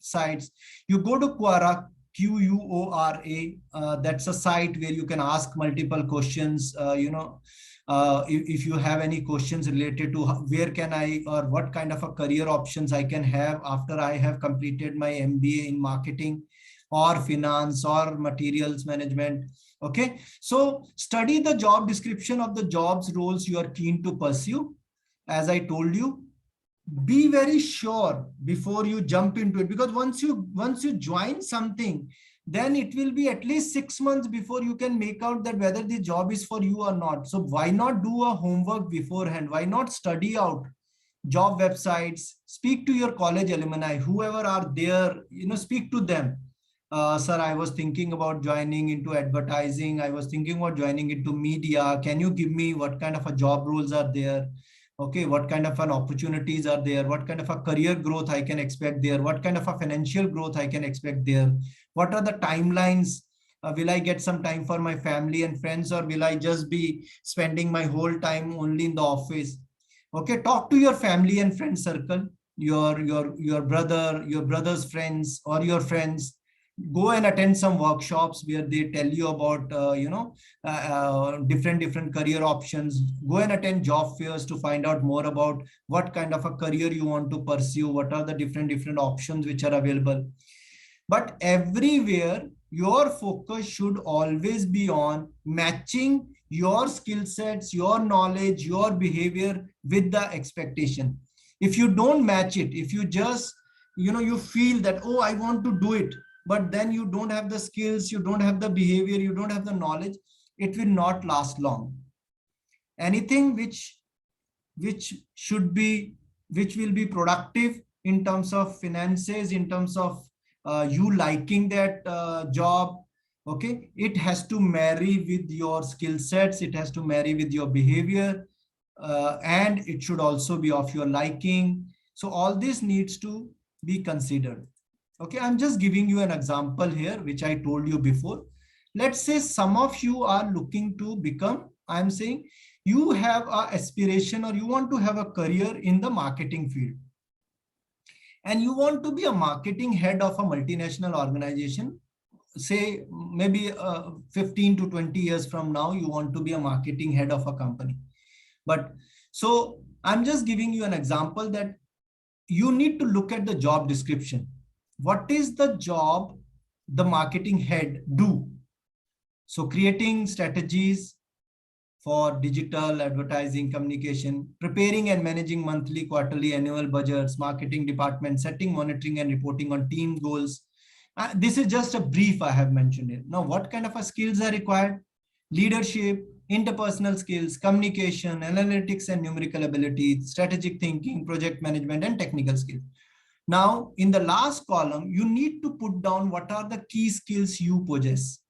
sites. You go to Quora, Quora, that's a site where you can ask multiple questions. If you have any questions related to where can I, or what kind of a career options I can have after I have completed my MBA in marketing or finance or materials management. Okay, so study the job description of the jobs roles you are keen to pursue. As I told you, be very sure before you jump into it, because once you join something, then it will be at least 6 months before you can make out that whether the job is for you or not. So why not do a homework beforehand? Why not study out job websites, speak to your college alumni, whoever are there, speak to them. Sir, I was thinking about joining into advertising. I was thinking about joining into media. Can you give me what kind of a job roles are there? Okay, what kind of an opportunities are there? What kind of a career growth I can expect there? What kind of a financial growth I can expect there? What are the timelines? Will I get some time for my family and friends, or will I just be spending my whole time only in the office? Okay, talk to your family and friend circle, your brother's friends or your friends. Go and attend some workshops where they tell you about different career options. Go and attend job fairs to find out more about what kind of a career you want to pursue, what are the different options which are available. But everywhere your focus should always be on matching your skill sets, your knowledge, your behavior with the expectation. If you don't match it, if you just you feel that, oh, I want to do it, but then you don't have the skills, you don't have the behavior, you don't have the knowledge, it will not last long. Anything which should be, which will be productive in terms of finances, in terms of you liking that job, okay, it has to marry with your skill sets, it has to marry with your behavior, and it should also be of your liking. So all this needs to be considered. Okay, I'm just giving you an example here, which I told you before. Let's say some of you are looking to become, I'm saying you have a aspiration or you want to have a career in the marketing field, and you want to be a marketing head of a multinational organization. Say maybe 15 to 20 years from now, you want to be a marketing head of a company. But so I'm just giving you an example that you need to look at the job description. What is the job the marketing head do? So creating strategies for digital advertising communication, preparing and managing monthly, quarterly, annual budgets, marketing department, setting, monitoring and reporting on team goals. This is just a brief I have mentioned here. Now, what kind of skills are required? Leadership, interpersonal skills, communication, analytics and numerical abilities, strategic thinking, project management, and technical skills. Now, in the last column, you need to put down what are the key skills you possess.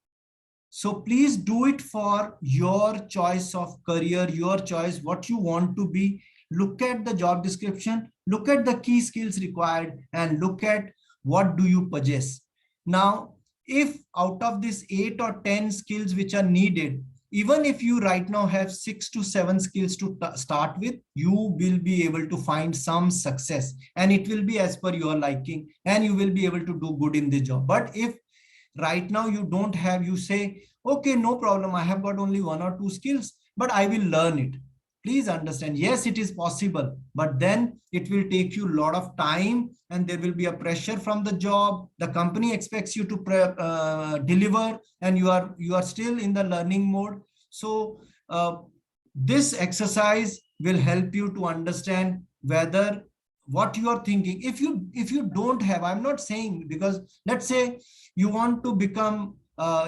So please do it for your choice of career, your choice, what you want to be. Look at the job description, look at the key skills required, and look at what do you possess. Now, if out of these 8 or 10 skills which are needed, even if you right now have 6 to 7 skills to start with, you will be able to find some success, and it will be as per your liking, and you will be able to do good in the job. But if right now you don't have, you say, okay, no problem, I have got only 1 or 2 skills, but I will learn it. Please understand, yes, it is possible, but then it will take you a lot of time, and there will be a pressure from the job. The company expects you to deliver, and you are still in the learning mode. So this exercise will help you to understand whether what you are thinking. If you don't have, I'm not saying, because let's say you want to become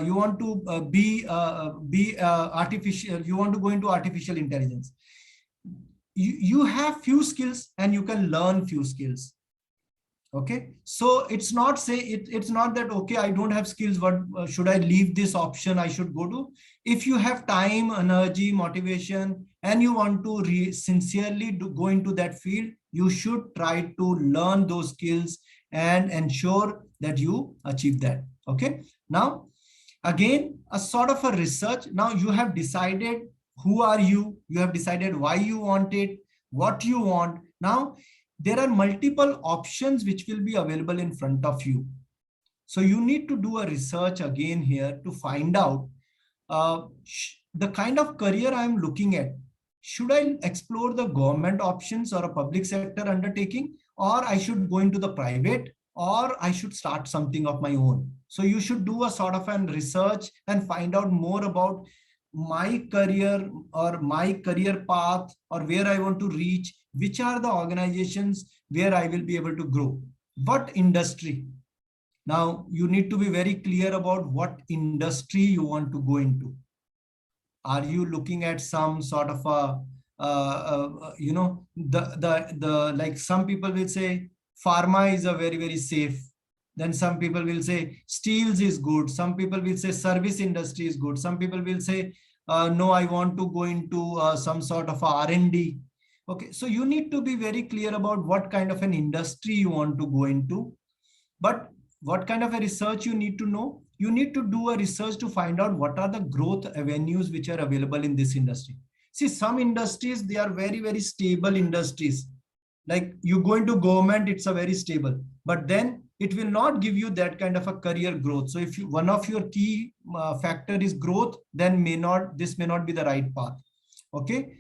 you want to be artificial, you want to go into artificial intelligence. You have few skills and you can learn few skills. Okay, so it's not it's not that, okay, I don't have skills, what should I leave this option, I should go to. If you have time, energy, motivation, and you want to sincerely go into that field, you should try to learn those skills and ensure that you achieve that. Okay, now again, a sort of a research. Now you have decided who are you, you have decided why you want it, what you want. Now there are multiple options which will be available in front of you. So you need to do a research again here to find out the kind of career I am looking at. Should I explore the government options or a public sector undertaking, or I should go into the private, or I should start something of my own? So you should do a sort of an research and find out more about my career or my career path, or where I want to reach, which are the organizations where I will be able to grow, what industry. Now you need to be very clear about what industry you want to go into. Are you looking at some sort of a the like some people will say pharma is a very safe, then some people will say steels is good, some people will say service industry is good, some people will say no, I want to go into some sort of R&D. Okay, so you need to be very clear about what kind of an industry you want to go into. But what kind of a research you need to know? You need to do a research to find out what are the growth avenues which are available in this industry. See, some industries, they are very stable industries. Like you go into government, it's a very stable, but then it will not give you that kind of a career growth. So if you, one of your key factor is growth, then this may not be the right path. Okay.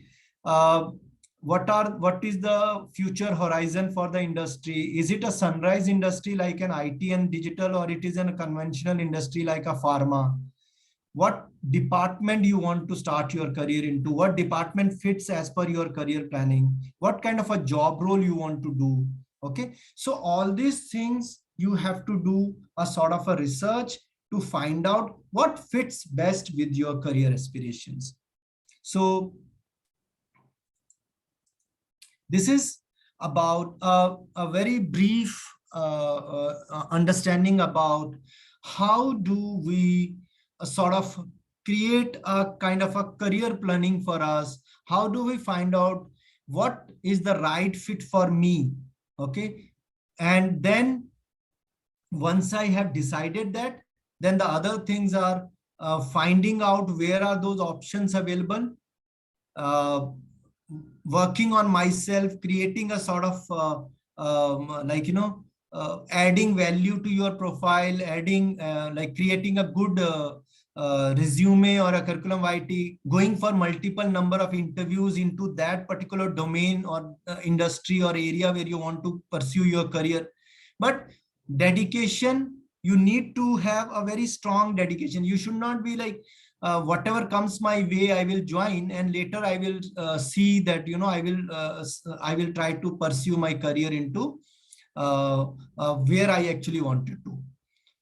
What is the future horizon for the industry? Is it a sunrise industry like an IT and digital, or it is a conventional industry like a pharma? What department you want to start your career into? What department fits as per your career planning? What kind of a job role you want to do? Okay, so all these things you have to do a sort of a research to find out what fits best with your career aspirations. So this is about a very brief understanding about how do we sort of create a kind of a career planning for us. How do we find out what is the right fit for me? Okay. And then once I have decided that, then the other things are finding out where are those options available, working on myself, creating a sort of adding value to your profile, adding like creating a good resume or a curriculum vitae, going for multiple number of interviews into that particular domain or industry or area where you want to pursue your career. But dedication, you need to have a very strong dedication. You should not be like, whatever comes my way, I will join, and later I will see that, you know, I will try to pursue my career into where I actually wanted to.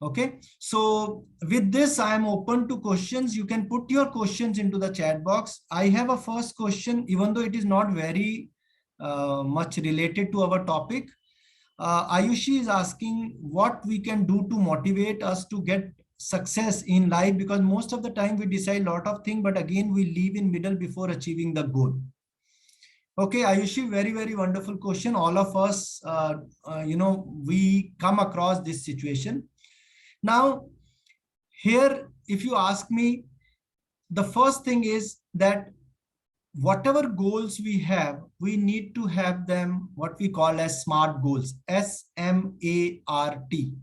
Okay, so with this, I am open to questions. You can put your questions into the chat box. I have a first question, even though it is not very much related to our topic. Ayushi is asking what we can do to motivate us to get success in life, because most of the time we decide a lot of things, but again we leave in middle before achieving the goal. Okay, Ayushi, very wonderful question. All of us, we come across this situation. Now, here, if you ask me, the first thing is that whatever goals we have, we need to have them what we call as SMART goals, S-M-A-R-T.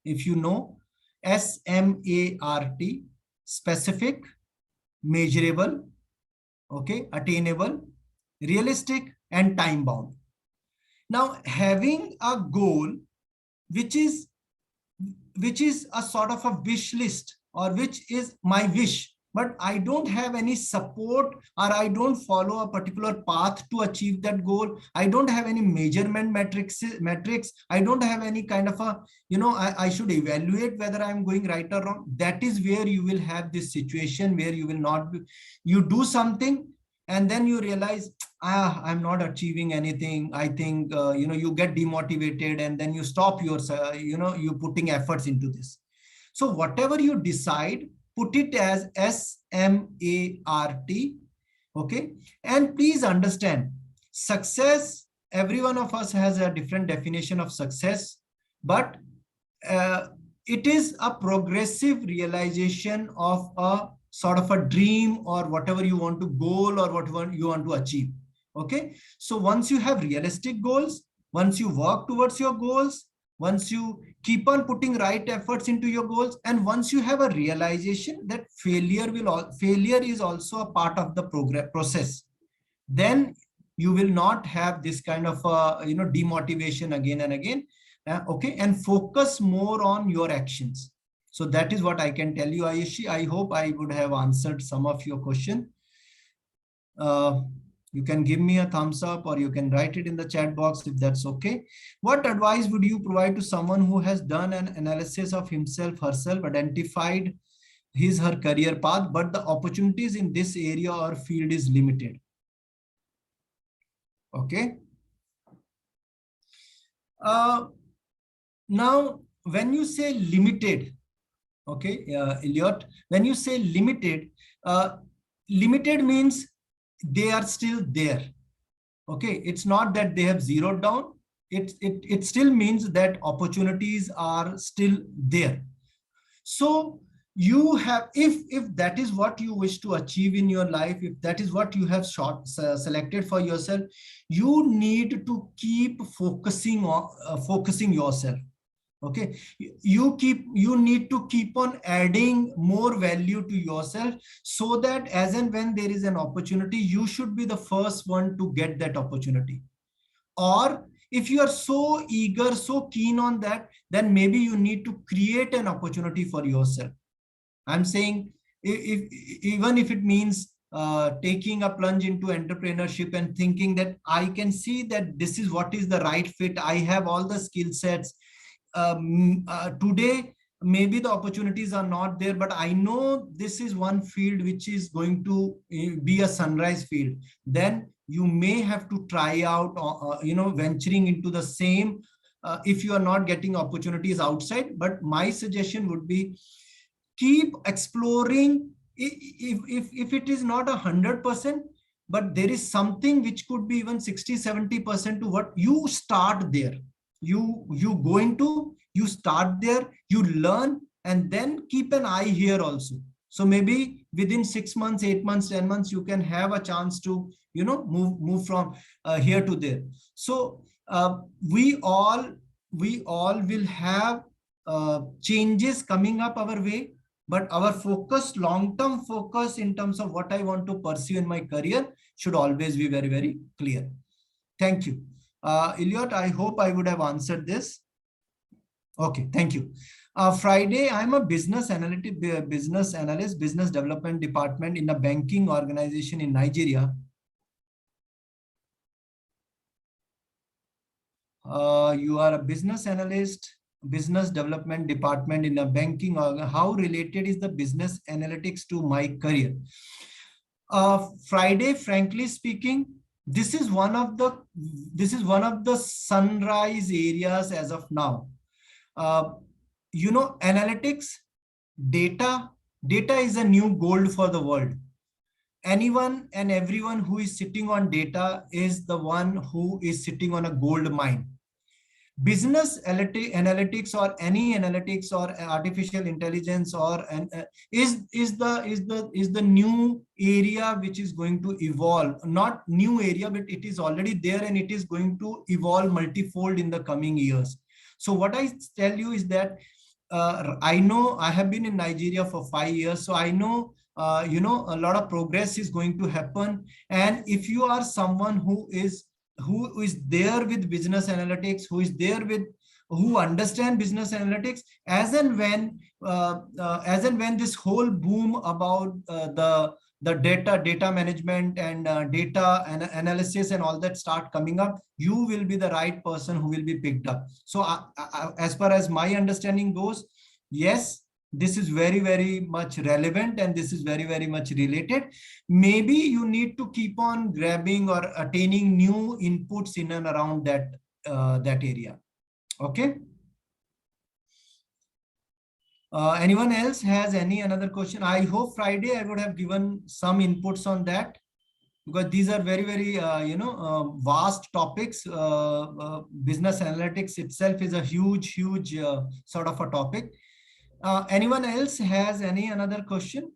If you know, S-M-A-R-T, specific, measurable, okay, attainable, realistic, and time bound. Now, having a goal which is a sort of a wish list, or which is my wish, but I don't have any support, or I don't follow a particular path to achieve that goal. I don't have any measurement metrics. I don't have any kind of a, I should evaluate whether I'm going right or wrong. That is where you will have this situation where you will not be, you do something and then you realize, I'm not achieving anything. I think, you get demotivated and then you stop your, you putting efforts into this. So whatever you decide, put it as S-M-A-R-T. Okay. And please understand, success, every one of us has a different definition of success, but it is a progressive realization of a sort of a dream, or whatever you want to goal, or whatever you want to achieve. Okay. So once you have realistic goals, once you work towards your goals, once you keep on putting right efforts into your goals, and once you have a realization that failure is also a part of the process, then you will not have this kind of demotivation again and again. Okay, and focus more on your actions. So that is what I can tell you, Ayushi. I hope I would have answered some of your question. You can give me a thumbs up or you can write it in the chat box if that's okay. What advice would you provide to someone who has done an analysis of himself, herself, identified his, her career path, but the opportunities in this area or field is limited? Okay. Now, when you say limited, okay, Elliot, when you say limited, limited means they are still there. Okay, it's not that they have zeroed down. It still means that opportunities are still there. So you have, if that is what you wish to achieve in your life, if that is what you have selected for yourself, you need to keep focusing on focusing yourself. Okay, you need to keep on adding more value to yourself, so that as and when there is an opportunity, you should be the first one to get that opportunity. Or if you are so eager, so keen on that, then maybe you need to create an opportunity for yourself. I'm saying, even if it means taking a plunge into entrepreneurship and thinking that I can see that this is what is the right fit, I have all the skill sets. Today maybe the opportunities are not there, but I know this is one field which is going to be a sunrise field. Then you may have to try out, venturing into the same, if you are not getting opportunities outside. But my suggestion would be, keep exploring. If it is not 100%, but there is something which could be even 60-70% to what you start there. You go into, you start there, you learn, and then keep an eye here also. So maybe within 6 months, 8 months, 10 months, you can have a chance to, move from here to there. So we all will have changes coming up our way, but our focus, long-term focus in terms of what I want to pursue in my career, should always be very, very clear. Thank you. Elliot, I hope I would have answered this. Okay, thank you. Friday, I'm a business analyst, business development department in a banking organization in Nigeria. You are a business analyst, business development department in a banking organ. How related is the business analytics to my career? Friday, frankly speaking, this is one of the sunrise areas as of now. Analytics, data is a new gold for the world. Anyone and everyone who is sitting on data is the one who is sitting on a gold mine. Business analytics, or any analytics, or artificial intelligence, or is the new area which is going to evolve. Not new area, but it is already there, and it is going to evolve multifold in the coming years. So what I tell you is that I know, I have been in Nigeria for 5 years, so I know a lot of progress is going to happen. And if you are someone who is there with business analytics, who understand business analytics, as and when this whole boom about the data management and data analysis and all that start coming up, you will be the right person who will be picked up. So as far as my understanding goes, yes, this is very, very much relevant, and this is very, very much related. Maybe you need to keep on grabbing or attaining new inputs in and around that area. Okay. Anyone else has another question? I hope Friday I would have given some inputs on that, because these are very, very vast topics. Business analytics itself is a huge sort of a topic. Anyone else has another question?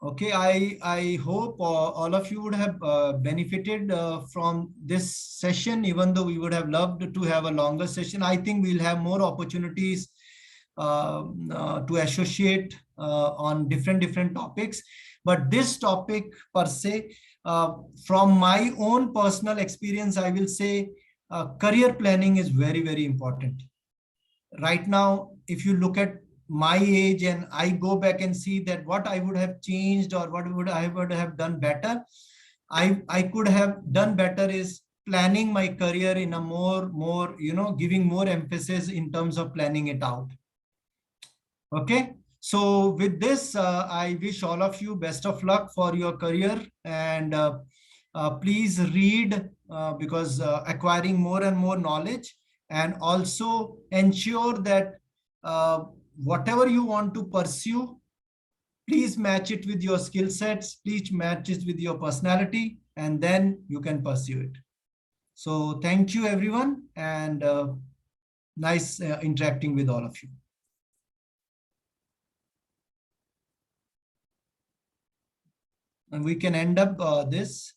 Okay, I hope all of you would have benefited from this session, even though we would have loved to have a longer session. I think we'll have more opportunities to associate on different topics. But this topic per se, from my own personal experience, I will say career planning is very, very important. Right now, if you look at my age and I go back and see that what I would have changed or what I would have done better, I could have done better is planning my career in a more, giving more emphasis in terms of planning it out. Okay. So with this, I wish all of you best of luck for your career, and please read because acquiring more and more knowledge, and also ensure that whatever you want to pursue, please match it with your skill sets, please match it with your personality, and then you can pursue it. So thank you, everyone, and nice interacting with all of you. And we can end up this.